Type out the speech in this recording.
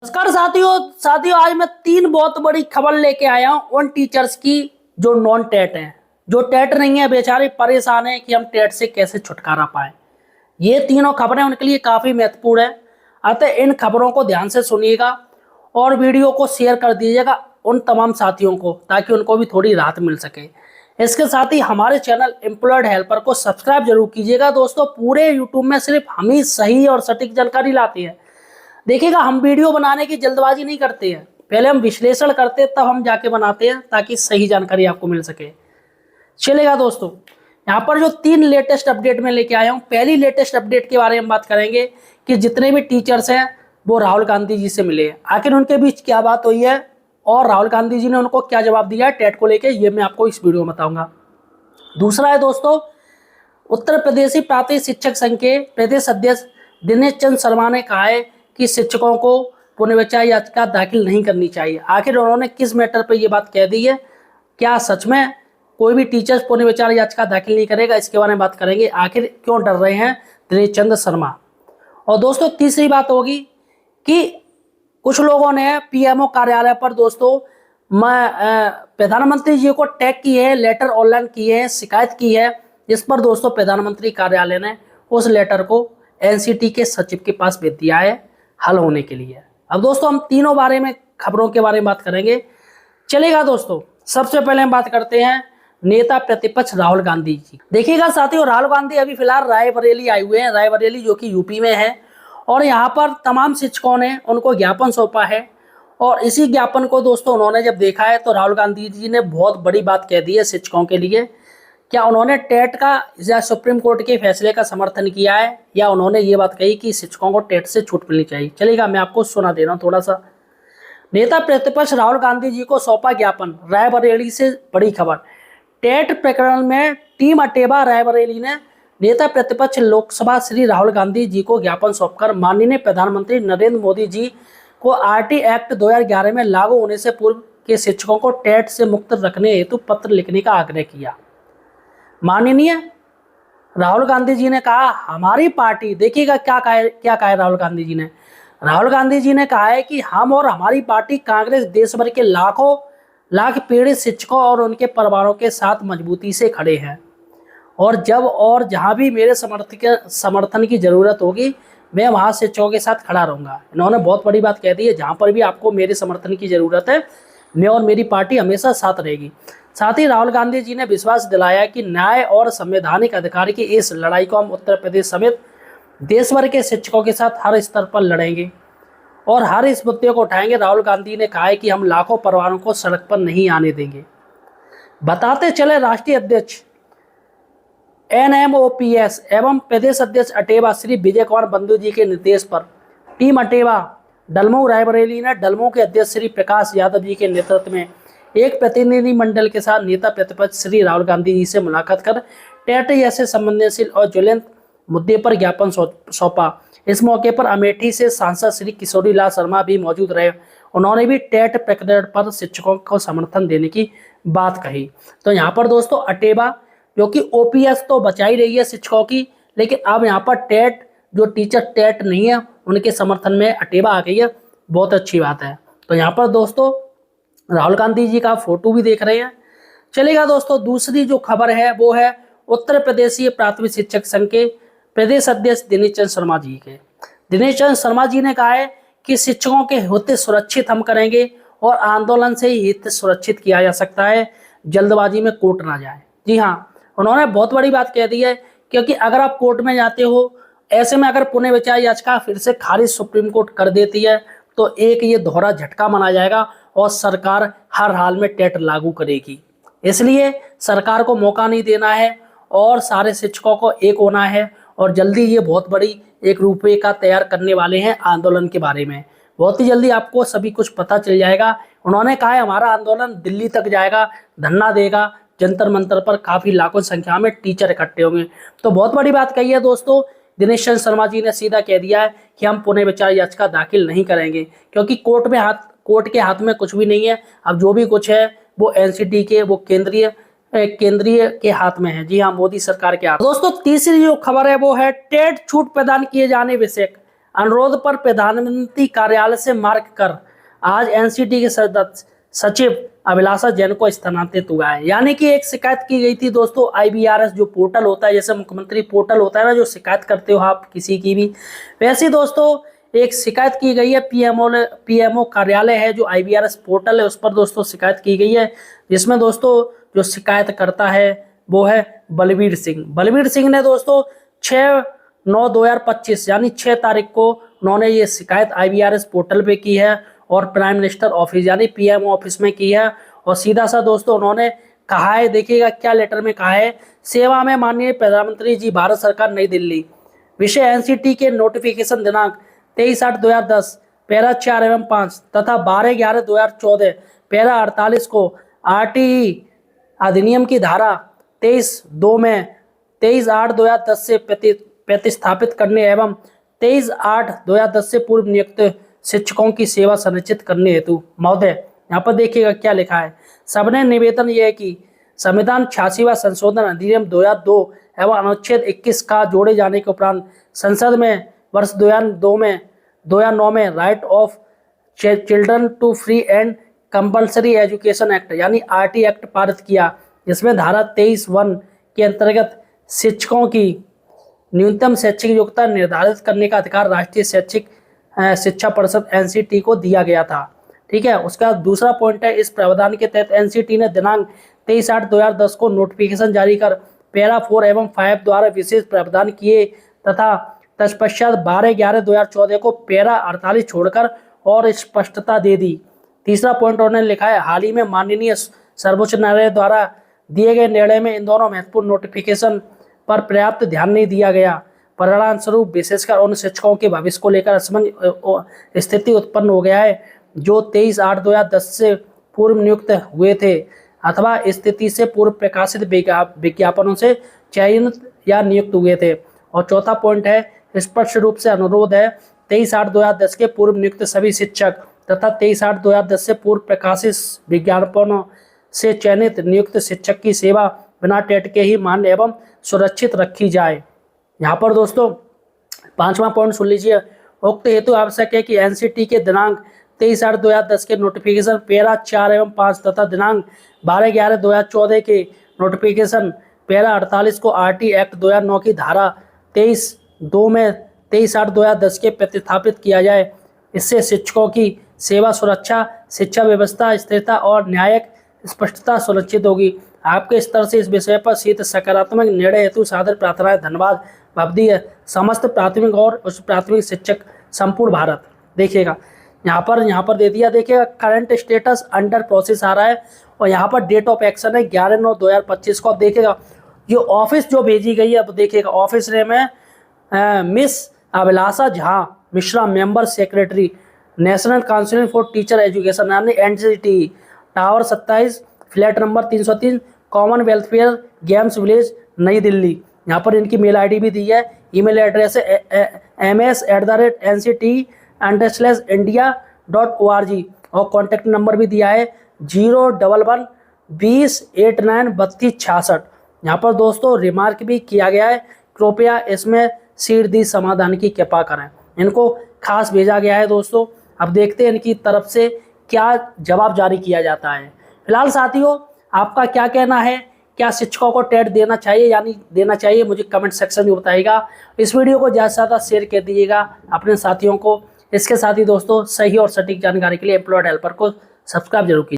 नमस्कार साथियों आज मैं तीन बहुत बड़ी खबर लेके आया हूं उन टीचर्स की जो नॉन टेट हैं। जो टेट नहीं है बेचारे परेशान हैं कि हम टेट से कैसे छुटकारा पाए। ये तीनों खबरें उनके लिए काफी महत्वपूर्ण है। अतः इन खबरों को ध्यान से सुनिएगा और वीडियो को शेयर कर दीजिएगा उन तमाम साथियों को, ताकि उनको भी थोड़ी राहत मिल सके। इसके साथ ही हमारे चैनल एम्प्लॉयड हेल्पर को सब्सक्राइब जरूर कीजिएगा। दोस्तों, पूरे यूट्यूब में सिर्फ हम ही सही और सटीक जानकारी लाते हैं। देखिएगा, हम वीडियो बनाने की जल्दबाजी नहीं करते हैं, पहले हम विश्लेषण करते हैं तब हम जाके बनाते हैं, ताकि सही जानकारी आपको मिल सके। चलेगा दोस्तों, यहाँ पर जो तीन लेटेस्ट अपडेट में लेके आया हूँ, पहली लेटेस्ट अपडेट के बारे में बात करेंगे कि जितने भी टीचर्स हैं वो राहुल गांधी जी से मिले। आखिर उनके बीच क्या बात हुई है और राहुल गांधी जी ने उनको क्या जवाब दिया है टेट को लेके, ये मैं आपको इस वीडियो में बताऊंगा। दूसरा है दोस्तों, उत्तर प्रदेशी प्राथमिक शिक्षक संघ के प्रदेश अध्यक्ष दिनेश चंद्र शर्मा ने कहा है कि शिक्षकों को पुनर्विचार याचिका दाखिल नहीं करनी चाहिए। आखिर उन्होंने किस मैटर पर यह बात कह दी है? क्या सच में कोई भी टीचर्स पुनर्विचार याचिका दाखिल नहीं करेगा? इसके बारे में बात करेंगे। आखिर क्यों डर रहे हैं दिनेश चंद्र शर्मा? और दोस्तों, तीसरी बात होगी कि कुछ लोगों ने पीएमओ कार्यालय पर दोस्तों प्रधानमंत्री जी को टैग किए है, लेटर ऑनलाइन किए हैं, शिकायत की है। इस पर दोस्तों प्रधानमंत्री कार्यालय ने उस लेटर को एनसीटी के सचिव के पास भेज दिया है हल होने के लिए। अब दोस्तों, हम तीनों बारे में खबरों के बारे में बात करेंगे। चलेगा दोस्तों, सबसे पहले हम बात करते हैं नेता प्रतिपक्ष राहुल गांधी जी। देखिएगा साथियों, राहुल गांधी अभी फिलहाल रायबरेली आए हुए हैं, रायबरेली जो कि यूपी में है, और यहाँ पर तमाम शिक्षकों ने उनको ज्ञापन सौंपा है। और इसी ज्ञापन को दोस्तों उन्होंने जब देखा है तो राहुल गांधी जी ने बहुत बड़ी बात कह दी है शिक्षकों के लिए। क्या उन्होंने टेट का या सुप्रीम कोर्ट के फैसले का समर्थन किया है, या उन्होंने ये बात कही कि शिक्षकों को टेट से छूट मिलनी चाहिए? चलेगा, मैं आपको सुना दे रहा हूँ थोड़ा सा। नेता प्रतिपक्ष राहुल गांधी जी को सौंपा ज्ञापन, रायबरेली से बड़ी खबर। टेट प्रकरण में टीम अटेबा रायबरेली ने नेता प्रतिपक्ष लोकसभा श्री राहुल गांधी जी को ज्ञापन सौंपकर माननीय प्रधानमंत्री नरेंद्र मोदी जी को आरटी एक्ट 2011 में लागू होने से पूर्व के शिक्षकों को टेट से मुक्त रखने हेतु पत्र लिखने का आग्रह किया। माननीय राहुल गांधी जी ने कहा, हमारी पार्टी, देखिएगा क्या कहा है राहुल गांधी जी ने। राहुल गांधी जी ने कहा है कि हम और हमारी पार्टी कांग्रेस देश भर के लाखों लाख पीड़ित शिक्षकों और उनके परिवारों के साथ मजबूती से खड़े हैं, और जब और जहां भी मेरे समर्थन की जरूरत होगी मैं वहां शिक्षकों के साथ खड़ा रहूंगा। इन्होंने बहुत बड़ी बात कह दी है, जहां पर भी आपको मेरे समर्थन की जरूरत है मैं और मेरी पार्टी हमेशा साथ रहेगी। साथ ही राहुल गांधी जी ने विश्वास दिलाया कि न्याय और संवैधानिक अधिकार की इस लड़ाई को हम उत्तर प्रदेश समेत देश भर के शिक्षकों के साथ हर स्तर पर लड़ेंगे और हर इस मुद्दे को उठाएंगे। राहुल गांधी ने कहा है कि हम लाखों परिवारों को सड़क पर नहीं आने देंगे। बताते चले, राष्ट्रीय अध्यक्ष एनएमओपीएस एवं प्रदेश अध्यक्ष अटेबा श्री विजय कुमार बंधु जी के निर्देश पर टीम अटेबा डलमऊ रायबरेली ने डलमऊ के अध्यक्ष श्री प्रकाश यादव जी के नेतृत्व में एक प्रतिनिधि मंडल के साथ नेता प्रतिपक्ष श्री राहुल गांधी जी से मुलाकात कर टेट जैसे संवेदनशील और ज्वलंत मुद्दे पर ज्ञापन सौंपा। इस मौके पर अमेठी से सांसद श्री किशोरी लाल शर्मा भी मौजूद रहे। उन्होंने भी टेट प्रकरण पर शिक्षकों को समर्थन देने की बात कही। तो यहाँ पर दोस्तों अटेबा, जो कि ओपीएस तो बचा ही रही है शिक्षकों की, लेकिन अब यहाँ पर टेट, जो टीचर टेट नहीं है उनके समर्थन में अटेबा आ गई है। बहुत अच्छी बात है। तो यहाँ पर दोस्तों राहुल गांधी जी का फोटो भी देख रहे हैं। चलेगा दोस्तों, दूसरी जो खबर है वो है उत्तर प्रदेशीय प्राथमिक शिक्षक संघ के प्रदेश अध्यक्ष दिनेश चंद्र शर्मा जी के। दिनेश चंद्र शर्मा जी ने कहा है कि शिक्षकों के हित सुरक्षित हम करेंगे और आंदोलन से ही हित सुरक्षित किया जा सकता है, जल्दबाजी में कोर्ट ना जाए। जी हाँ, उन्होंने बहुत बड़ी बात कह दी है, क्योंकि अगर आप कोर्ट में जाते हो, ऐसे में अगर पुनर्विचार याचिका फिर से खारिज सुप्रीम कोर्ट कर देती है तो एक ये दोहरा झटका माना जाएगा और सरकार हर हाल में टेट लागू करेगी। इसलिए सरकार को मौका नहीं देना है और सारे शिक्षकों को एक होना है, और जल्दी ये बहुत बड़ी एक रूपरेखा तैयार करने वाले हैं आंदोलन के बारे में। बहुत ही जल्दी आपको सभी कुछ पता चल जाएगा। उन्होंने कहा है हमारा आंदोलन दिल्ली तक जाएगा, धरना देगा, जंतर मंतर पर काफी लाखों संख्या में टीचर इकट्ठे होंगे। तो बहुत बड़ी बात कही है दोस्तों दिनेश चंद्र शर्मा जी ने, सीधा कह दिया है कि हम पुनर्विचार याचिका दाखिल नहीं करेंगे, क्योंकि कोर्ट के हाथ में कुछ भी नहीं है। अब जो भी कुछ है वो एनसीटी के, वो केंद्रीय के हाथ में है। जी हाँ, मोदी सरकार के हाथ। दोस्तों, तीसरी जो खबर है वो है टेट छूट प्रदान किए जाने विषय। अनुरोध पर प्रधानमंत्री कार्यालय से मार्ग कर आज एनसीटी के सचिव अभिलाषा जैन को स्थानांतरित हुआ है। यानी कि एक शिकायत की गई थी दोस्तों, IBRS जो पोर्टल होता है, जैसे मुख्यमंत्री पोर्टल होता है ना, जो शिकायत करते हो आप किसी की भी, वैसे ही दोस्तों एक शिकायत की गई है पीएमओ कार्यालय है जो IBRS पोर्टल है, उस पर दोस्तों शिकायत की गई है, जिसमें दोस्तों जो शिकायत करता है वो है बलबीर सिंह। बलबीर सिंह ने दोस्तों 6/9/2025 यानी 6 तारीख को उन्होंने ये शिकायत IBRS पोर्टल पे की है और प्राइम मिनिस्टर ऑफिस यानी पीएमओ ऑफिस में की है। और सीधा सा दोस्तों उन्होंने कहा है, देखिएगा क्या लेटर में कहा है, सेवा में माननीय प्रधानमंत्री जी, भारत सरकार, नई दिल्ली, विषय एनसीटी के नोटिफिकेशन दिनांक 23/8/2010 पैरा 4 एवं 5 तथा 12/11/2014 पैरा 48 को RTE अधिनियम की धारा 23(2) में 23/8/2010 से प्रतिस्थापित करने एवं 23/8/2010 से पूर्व नियुक्त शिक्षकों की सेवा सुनिश्चित करने हेतु। महोदय यहाँ पर देखिएगा क्या लिखा है, सबने निवेदन यह है कि संविधान 86वां संशोधन अधिनियम 2002 एवं अनुच्छेद 21 का जोड़े जाने के उपरांत संसद में वर्ष 2009 में right of children to free and compulsory education act यानी RT एक्ट पारित किया, जिसमें धारा 23(1) के अंतर्गत शिक्षकों की न्यूनतम शैक्षिक योग्यता निर्धारित करने का अधिकार राष्ट्रीय शैक्षिक शिक्षा परिषद NCT को दिया गया था। ठीक है, उसका दूसरा पॉइंट है, इस प्रावधान के तहत NCT ने दिनांक 23/8/2010 को नोटिफिकेशन जारी कर पैरा 4 एवं 5 द्वारा विशेष प्रावधान किए तथा तत्पश्चात 12/11/2014 को पैरा 48 छोड़कर और स्पष्टता दे दी। तीसरा पॉइंट उन्होंने लिखा है, हाल ही में माननीय सर्वोच्च न्यायालय द्वारा दिए गए निर्णय में इन दोनों महत्वपूर्ण नोटिफिकेशन पर पर्याप्त ध्यान नहीं दिया गया, परिणाम स्वरूप विशेषकर उन शिक्षकों के भविष्य को लेकर असमंजस स्थिति उत्पन्न हो गया है जो 23/8/2010 से पूर्व नियुक्त हुए थे अथवा स्थिति से पूर्व प्रकाशित विज्ञापनों से चयनित या नियुक्त हुए थे। और चौथा पॉइंट है, स्पष्ट रूप से अनुरोध है 23/8/2010 के पूर्व नियुक्त सभी शिक्षक तथा 23/8/2010 से पूर्व प्रकाशित विज्ञापनों से चयनित नियुक्त शिक्षक की सेवा बिना टेट के ही मान्य एवं सुरक्षित रखी जाए। यहाँ पर दोस्तों 5वां पॉइंट सुन लीजिए, उक्त हेतु आवश्यक है कि NCT के दिनांक 23/8/2010 के नोटिफिकेशन पैरा 4 एवं 5 तथा दिनांक 12/11/2014 के नोटिफिकेशन पैरा 48 को RT एक्ट 2009 की धारा 23(2) में 23/8/2010 के प्रतिस्थापित किया जाए। इससे शिक्षकों की सेवा सुरक्षा, शिक्षा व्यवस्था स्थिरता और न्यायिक स्पष्टता सुनिश्चित होगी। आपके स्तर से इस विषय पर शीघ्र सकारात्मक निर्णय हेतु सादर प्रार्थनाएं। धन्यवाद। भवदीय समस्त प्राथमिक और उच्च प्राथमिक शिक्षक संपूर्ण भारत। देखिएगा यहाँ पर दे दिया, देखिएगा करंट स्टेटस अंडर प्रोसेस आ रहा है और यहाँ पर डेट ऑफ एक्शन है 11/9/2025 को। अब देखिएगा ये ऑफिस जो भेजी गई है, अब देखिएगा ऑफिस नेम है miss Abhilasha Jha Mishra, member secretary national council for teacher education यानी NCT, tower 27, flat number 303, common welfare games village, नई दिल्ली। यहाँ पर इनकी मेल ID भी दी है, ईमेल एड्रेस है ms@nctindia.org और कॉन्टैक्ट नंबर भी दिया है 011-2089-3266। यहाँ पर दोस्तों रिमार्क भी किया गया है, कृपया इसमें सीधी समाधान की कृपा करें। इनको खास भेजा गया है दोस्तों। अब देखते हैं इनकी तरफ से क्या जवाब जारी किया जाता है। फिलहाल साथियों आपका क्या कहना है, क्या शिक्षकों को टेट देना चाहिए या नहीं देना चाहिए, मुझे कमेंट सेक्शन में बताइएगा। इस वीडियो को ज़्यादा से ज़्यादा शेयर कर दीजिएगा अपने साथियों को। इसके साथ ही दोस्तों सही और सटीक जानकारी के लिए एम्प्लॉयड हेल्पर को सब्सक्राइब जरूर कीजिए।